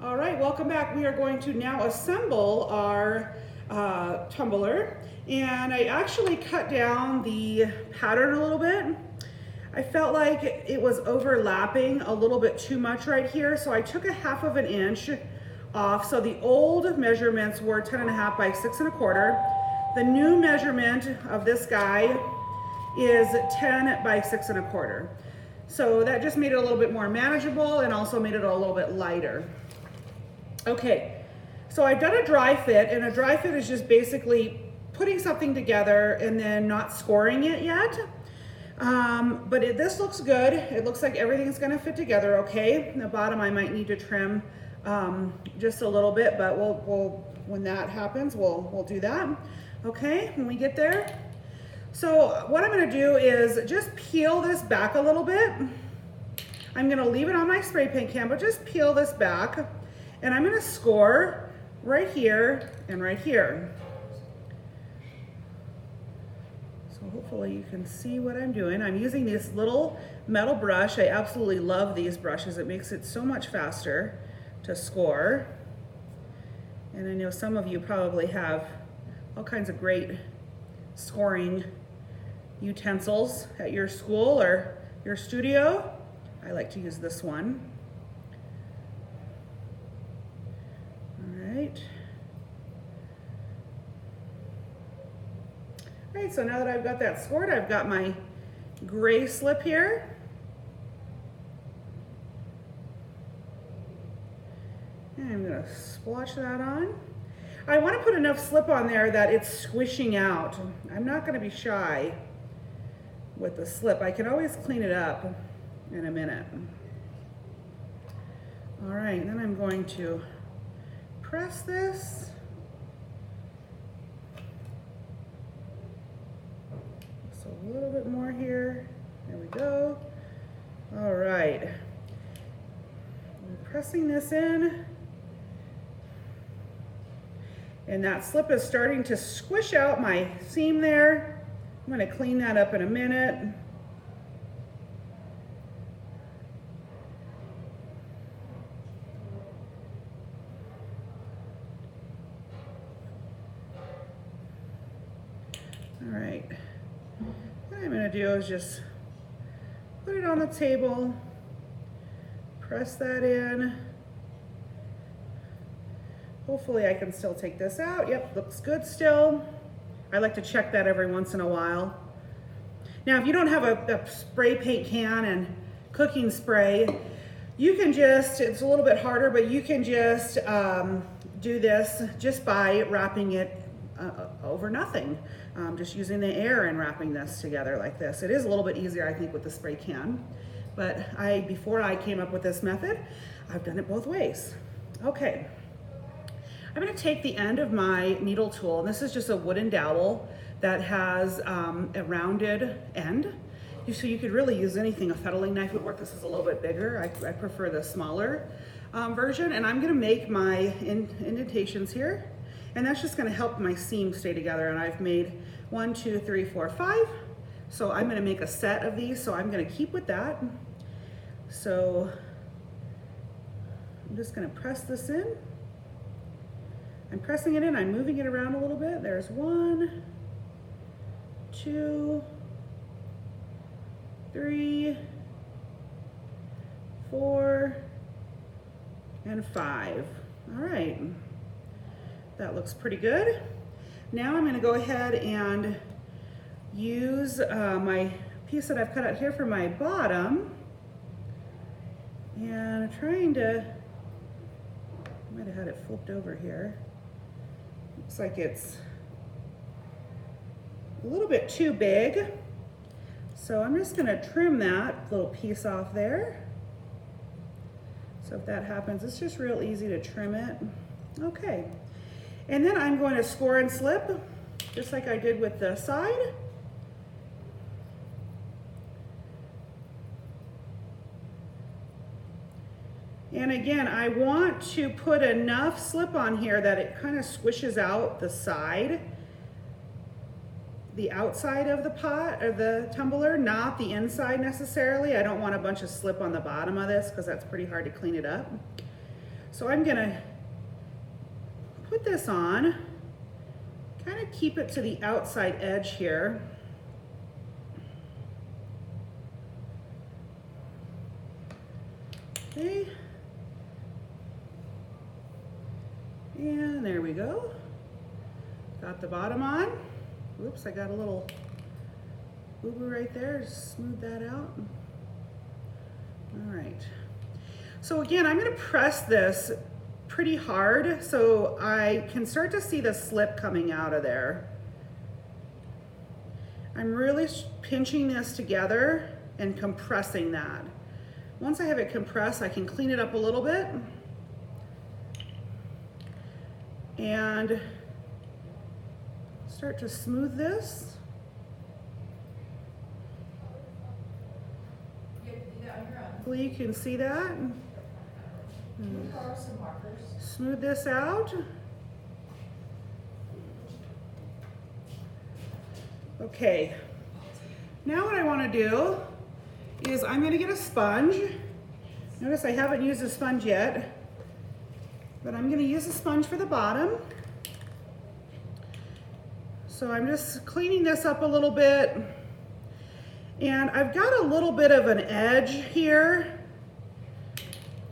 All right, welcome back. We are going to now assemble our tumbler. And I actually cut down the pattern a little bit. I felt like it was overlapping a little bit too much right here, so I took a 1/2 inch off. So the old measurements were 10.5 by 6 1/4. The new measurement of this guy is 10 by 6 1/4. So that just made it a little bit more manageable and also made it a little bit lighter. Okay, so I've done a dry fit, and a dry fit is just basically putting something together and then not scoring it yet. But this looks good. It looks like everything's gonna fit together okay. The bottom I might need to trim just a little bit, but we'll when that happens, we'll do that. Okay, when we get there. So what I'm gonna do is just peel this back a little bit. I'm gonna leave it on my spray paint can, but just peel this back. And I'm gonna score right here and right here. So hopefully you can see what I'm doing. I'm using this little metal brush. I absolutely love these brushes. It makes it so much faster to score. And I know some of you probably have all kinds of great scoring utensils at your school or your studio. I like to use this one. All right, so now that I've got that scored, I've got my gray slip here. And I'm gonna splotch that on. I wanna put enough slip on there that it's squishing out. I'm not gonna be shy with the slip. I can always clean it up in a minute. All right, then I'm going to press this. Just a little bit more here. There we go. All right. I'm pressing this in. And that slip is starting to squish out my seam there. I'm going to clean that up in a minute. All right, what I'm gonna do is just put it on the table, press that in. Hopefully I can still take this out. Yep, looks good still. I like to check that every once in a while. Now, if you don't have a spray paint can and cooking spray, you can just, it's a little bit harder, but you can just do this just by wrapping it over nothing. Just using the air and wrapping this together like this. It is a little bit easier, I think, with the spray can. But before I came up with this method, I've done it both ways. Okay. I'm gonna take the end of my needle tool, and this is just a wooden dowel that has a rounded end. So you could really use anything. A fettling knife would work. This is a little bit bigger. I prefer the smaller version, and I'm gonna make my indentations here. And that's just gonna help my seam stay together. And I've made 1, 2, 3, 4, 5. So I'm gonna make a set of these, so I'm gonna keep with that. So I'm just gonna press this in. I'm pressing it in, I'm moving it around a little bit. There's 1, 2, 3, 4, and 5. All right. That looks pretty good. Now I'm going to go ahead and use my piece that I've cut out here for my bottom. And I'm trying to, I might have had it flipped over here. Looks like it's a little bit too big. So I'm just going to trim that little piece off there. So if that happens, it's just real easy to trim it. Okay. And then I'm going to score and slip, just like I did with the side. And again, I want to put enough slip on here that it kind of squishes out the side, the outside of the pot or the tumbler, not the inside necessarily. I don't want a bunch of slip on the bottom of this because that's pretty hard to clean it up. So I'm gonna put this on, kind of keep it to the outside edge here. Okay. And there we go. Got the bottom on. Oops, I got a little boo-boo right there. Just smooth that out. All right. So again, I'm gonna press this pretty hard so I can start to see the slip coming out of there. I'm really pinching this together and compressing that. Once I have it compressed, I can clean it up a little bit and start to smooth this. Hopefully you can see that. Smooth this out. Okay, now what I want to do is I'm going to get a sponge. Notice I haven't used a sponge yet, but I'm going to use a sponge for the bottom. So I'm just cleaning this up a little bit. And I've got a little bit of an edge here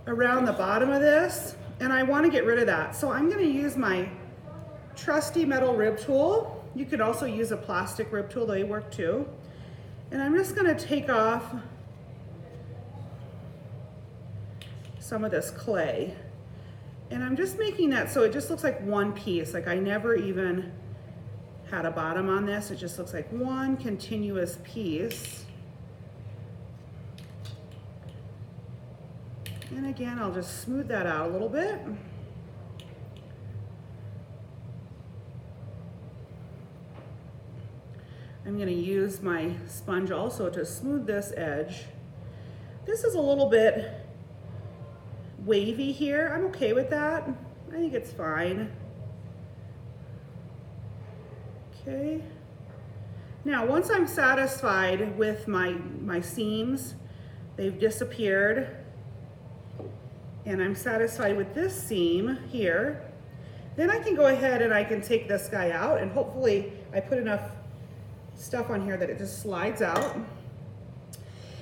around the bottom of this, and I want to get rid of that. So I'm going to use my trusty metal rib tool. You could also use a plastic rib tool, they work too. And I'm just going to take off some of this clay. And I'm just making that so it just looks like one piece, like I never even had a bottom on this. It just looks like one continuous piece. And again, I'll just smooth that out a little bit. I'm going to use my sponge also to smooth this edge. This is a little bit wavy here. I'm okay with that. I think it's fine. Okay. Now, once I'm satisfied with my seams, they've disappeared, and I'm satisfied with this seam here, then I can go ahead and I can take this guy out, and hopefully I put enough stuff on here that it just slides out.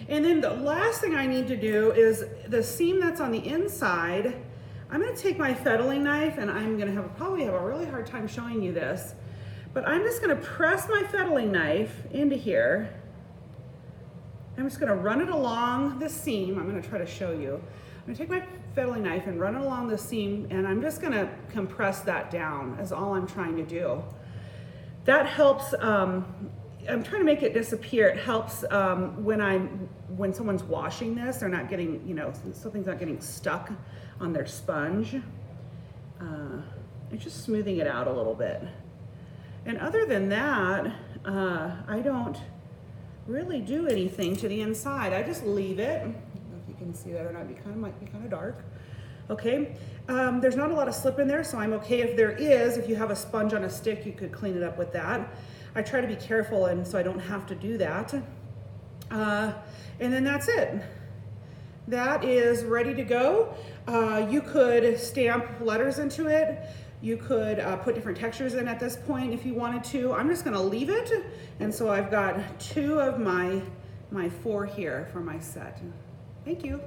And then the last thing I need to do is the seam that's on the inside, I'm going to take my fettling knife, and I'm going to probably have a really hard time showing you this, but I'm just going to press my fettling knife into here. I'm just going to run it along the seam. I'm going to try to show you. I'm going to take my fettling knife and run it along the seam, and I'm just going to compress that down is all I'm trying to do. That helps, I'm trying to make it disappear. It helps when someone's washing this, they're not getting, something's not getting stuck on their sponge. It's just smoothing it out a little bit. And other than that, I don't really do anything to the inside. I just leave it. I don't know if you can see that or not. Might be kind of dark. Okay. There's not a lot of slip in there, so I'm okay. If there is, if you have a sponge on a stick, you could clean it up with that. I try to be careful, and so I don't have to do that. And then that's it. That is ready to go. You could stamp letters into it. You could put different textures in at this point if you wanted to. I'm just gonna leave it. And so I've got 2 of my 4 here for my set. Thank you.